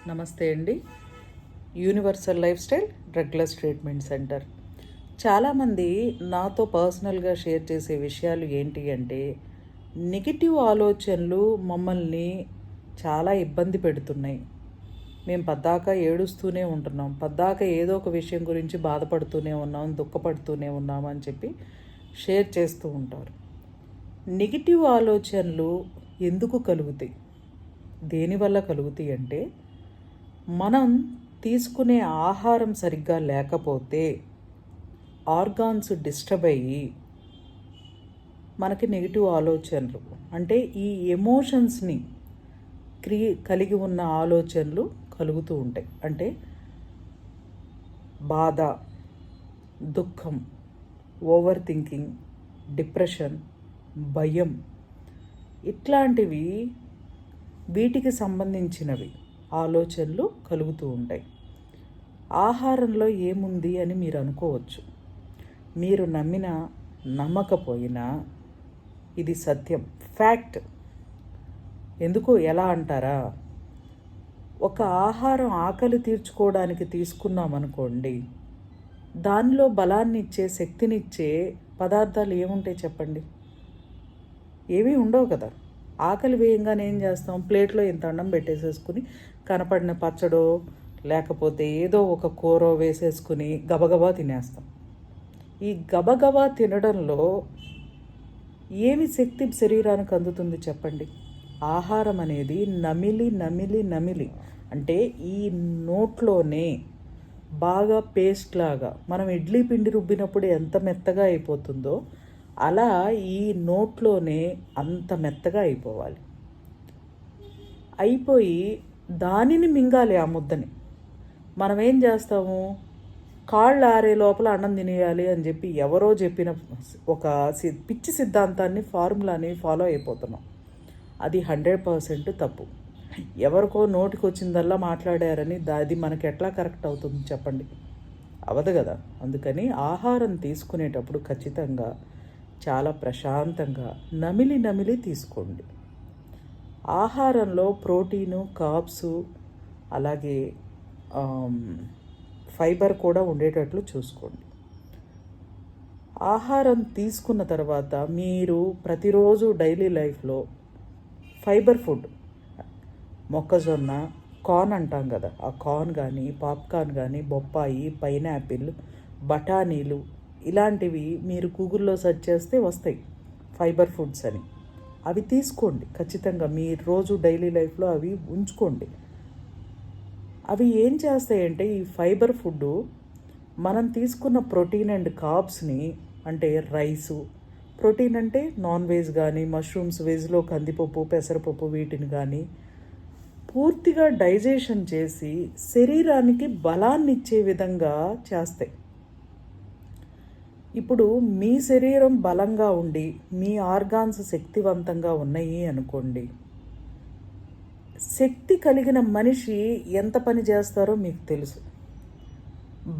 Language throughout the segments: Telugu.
నమస్తే అండి. Universal life style drugless treatment centre. చాలామంది నాతో పర్సనల్గా షేర్ చేసే విషయాలు ఏంటి అంటే, నెగిటివ్ ఆలోచనలు మమ్మల్ని చాలా ఇబ్బంది పెడుతున్నాయి. మేము పద్దాక ఏడుస్తూనే ఉంటున్నాం, పద్దాక ఏదో ఒక విషయం గురించి బాధపడుతూనే ఉన్నాం, దుఃఖపడుతూనే ఉన్నాం అని చెప్పి షేర్ చేస్తూ ఉంటారు. నెగిటివ్ ఆలోచనలు ఎందుకు కలుగుతాయి, దేనివల్ల కలుగుతాయి అంటే, మనం తీసుకునే ఆహారం సరిగ్గా లేకపోతే ఆర్గాన్స్ డిస్టర్బ్ అయ్యి మనకి నెగిటివ్ ఆలోచనలు అంటే ఈ ఎమోషన్స్ని కలిగి ఉన్న ఆలోచనలు కలుగుతూ ఉంటాయి. అంటే బాధ, దుఃఖం, ఓవర్ థింకింగ్, డిప్రెషన్, భయం, ఇట్లాంటివి వీటికి సంబంధించినవి ఆలోచనలు కలుగుతూ ఉంటాయి. ఆహారంలో ఏముంది అని మీరు అనుకోవచ్చు. మీరు నమ్మినా నమ్మకపోయినా ఇది సత్యం, ఫ్యాక్ట్. ఎందుకు ఎలా అంటారా, ఒక ఆహారం ఆకలి తీర్చుకోవడానికి తీసుకున్నామనుకోండి, దానిలో బలాన్ని ఇచ్చే, శక్తినిచ్చే పదార్థాలు ఏముంటాయి చెప్పండి? ఏమీ ఉండవు కదా. ఆకలి వేయంగానే ఏం చేస్తాం, ప్లేట్లో ఇంత అన్నం పెట్టేసేసుకుని కనపడిన పచ్చడో లేకపోతే ఏదో ఒక కూర వేసేసుకుని గబగబా తినేస్తాం. ఈ గబగబా తినడంలో ఏమి శక్తి శరీరానికి అందుతుంది చెప్పండి? ఆహారం అనేది నమిలి నమిలి నమిలి, అంటే ఈ నోట్లోనే బాగా పేస్ట్ లాగా, మనం ఇడ్లీ పిండి రుబ్బినప్పుడు ఎంత మెత్తగా అయిపోతుందో అలా ఈ నోట్లోనే అంత మెత్తగా అయిపోవాలి. అయిపోయి దానిని మింగాలి, ఆ ముద్దని. మనం ఏం చేస్తాము, కాళ్ళు ఆరే లోపల అన్నం తినేయాలి అని చెప్పి ఎవరో చెప్పిన ఒక పిచ్చి సిద్ధాంతాన్ని, ఫార్ములాని ఫాలో అయిపోతున్నాం. అది 100% తప్పు. ఎవరికో నోటికి వచ్చిందల్లా మాట్లాడారని అది మనకి ఎట్లా కరెక్ట్ అవుతుంది చెప్పండి? అవదు కదా. అందుకని ఆహారం తీసుకునేటప్పుడు ఖచ్చితంగా చాలా ప్రశాంతంగా నమిలి నమిలి తీసుకోండి. ఆహారంలో ప్రోటీను, కార్బ్స్, అలాగే ఫైబర్ కూడా ఉండేటట్లు చూసుకోండి. ఆహారం తీసుకున్న తర్వాత మీరు ప్రతిరోజు డైలీ లైఫ్లో ఫైబర్ ఫుడ్, మొక్కజొన్న, కార్న్ అంటాం కదా, ఆ కార్న్ కానీ, పాప్కార్న్ కానీ, బొప్పాయి, పైనాపిల్, బఠానీలు, ఇలాంటివి మీరు గూగుల్లో సెర్చ్ చేస్తే వస్తాయి ఫైబర్ ఫుడ్స్ అని. అవి తీసుకోండి ఖచ్చితంగా. మీ రోజు డైలీ లైఫ్లో అవి ఉంచుకోండి. అవి ఏం చేస్తాయంటే, ఈ ఫైబర్ ఫుడ్ మనం తీసుకున్న ప్రోటీన్ అండ్ కార్బ్స్ని, అంటే రైసు, ప్రోటీన్ అంటే నాన్ వెజ్ కానీ, మష్రూమ్స్, వెజ్లో కందిపప్పు, పెసరపప్పు, వీటిని కానీ పూర్తిగా డైజెషన్ చేసి శరీరానికి బలాన్ని ఇచ్చే విధంగా చేస్తాయి. ఇప్పుడు మీ శరీరం బలంగా ఉండి మీ ఆర్గాన్స్ శక్తివంతంగా ఉన్నాయి అనుకోండి, శక్తి కలిగిన మనిషి ఎంత పని చేస్తారో మీకు తెలుసు.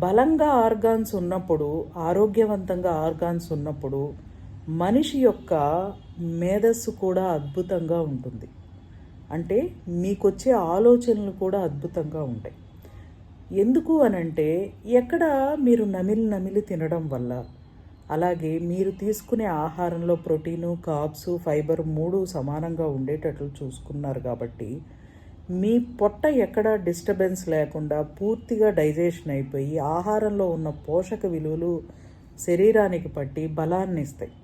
బలంగా ఆర్గాన్స్ ఉన్నప్పుడు, ఆరోగ్యవంతంగా ఆర్గాన్స్ ఉన్నప్పుడు మనిషి యొక్క మేధస్సు కూడా అద్భుతంగా ఉంటుంది. అంటే మీకొచ్చే ఆలోచనలు కూడా అద్భుతంగా ఉంటాయి. ఎందుకు అనంటే, ఎక్కడ మీరు నమిలి నమిలి తినడం వల్ల, అలాగే మీరు తీసుకునే ఆహారంలో ప్రోటీను, కార్బ్స్, ఫైబర్ 3 సమానంగా ఉండేటట్లు చూసుకున్నారు కాబట్టి మీ పొట్ట ఎక్కడ డిస్టర్బెన్స్ లేకుండా పూర్తిగా డైజెషన్ అయిపోయి ఆహారంలో ఉన్న పోషక విలువలు శరీరానికి పట్టి బలాన్ని ఇస్తాయి.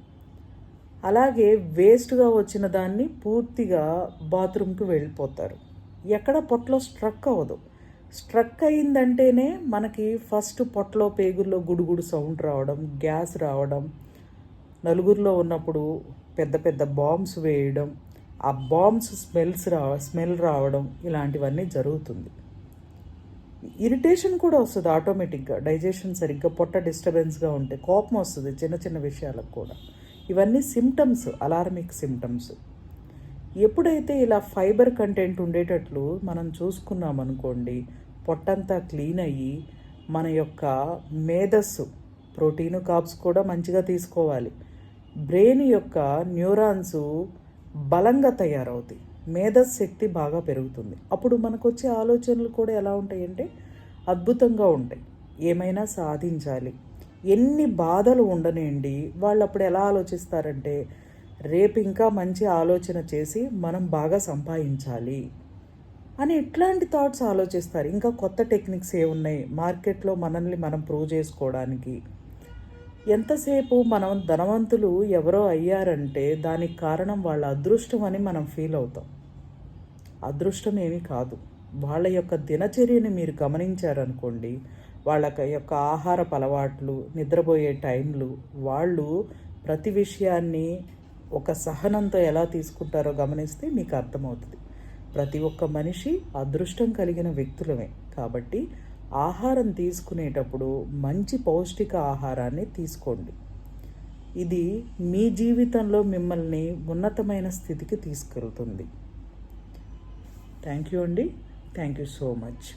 అలాగే వేస్ట్గా వచ్చిన దాన్ని పూర్తిగా బాత్రూమ్కి వెళ్ళిపోతారు. ఎక్కడ పొట్టలో స్ట్రక్ అవ్వదు. స్ట్రక్ అయిందంటేనే మనకి ఫస్ట్ పొట్టలో పేగుల్లో గుడుగుడు సౌండ్ రావడం, గ్యాస్ రావడం, నలుగురిలో ఉన్నప్పుడు పెద్ద పెద్ద బాంబ్స్ వేయడం, ఆ బాంబ్స్ స్మెల్ రావడం, ఇలాంటివన్నీ జరుగుతుంది. ఇరిటేషన్ కూడా వస్తుంది ఆటోమేటిక్గా. డైజెషన్ సరిగ్గా, పొట్ట డిస్టర్బెన్స్గా ఉంటే కోపం వస్తుంది చిన్న చిన్న విషయాలకు కూడా. ఇవన్నీ సిమ్టమ్స్, అలార్మిక్ సిమ్టమ్స్. ఎప్పుడైతే ఇలా ఫైబర్ కంటెంట్ ఉండేటట్లు మనం చూసుకున్నామనుకోండి, పొట్టంతా క్లీన్ అయ్యి మన యొక్క మేధస్సు, ప్రోటీను, కార్బ్స్ కూడా మంచిగా తీసుకోవాలి. బ్రెయిన్ యొక్క న్యూరాన్స్ బలంగా తయారవుతాయి. మేధశక్తి బాగా పెరుగుతుంది. అప్పుడు మనకు వచ్చే ఆలోచనలు కూడా ఎలా ఉంటాయంటే అద్భుతంగా ఉంటాయి. ఏమైనా సాధించాలి, ఎన్ని బాధలు ఉండనివ్వండి, వాళ్ళు అప్పుడు ఎలా ఆలోచిస్తారంటే రేపు ఇంకా మంచి ఆలోచన చేసి మనం బాగా సంపాదించాలి అని ఇట్లాంటి థాట్స్ ఆలోచిస్తారు. ఇంకా కొత్త టెక్నిక్స్ ఏమున్నాయి మార్కెట్లో మనల్ని మనం ప్రూవ్ చేసుకోవడానికి. ఎంతసేపు మనం ధనవంతులు ఎవరో అయ్యారంటే దానికి కారణం వాళ్ళ అదృష్టం అని మనం ఫీల్ అవుతాం. అదృష్టం ఏమీ కాదు. వాళ్ళ యొక్క దినచర్యని మీరు గమనించారనుకోండి, వాళ్ళ యొక్క ఆహారపు అలవాట్లు, నిద్రపోయే టైంలు, వాళ్ళు ప్రతి విషయాన్ని ఒక సహనంతో ఎలా తీసుకుంటారో గమనిస్తే మీకు అర్థమవుతుంది. ప్రతి ఒక్క మనిషి అదృష్టం కలిగిన వ్యక్తులమే. కాబట్టి ఆహారం తీసుకునేటప్పుడు మంచి పౌష్టిక ఆహారాన్ని తీసుకోండి. ఇది మీ జీవితంలో మిమ్మల్ని ఉన్నతమైన స్థితికి తీసుకెళ్తుంది. థ్యాంక్ యూ అండి. Thank you so much.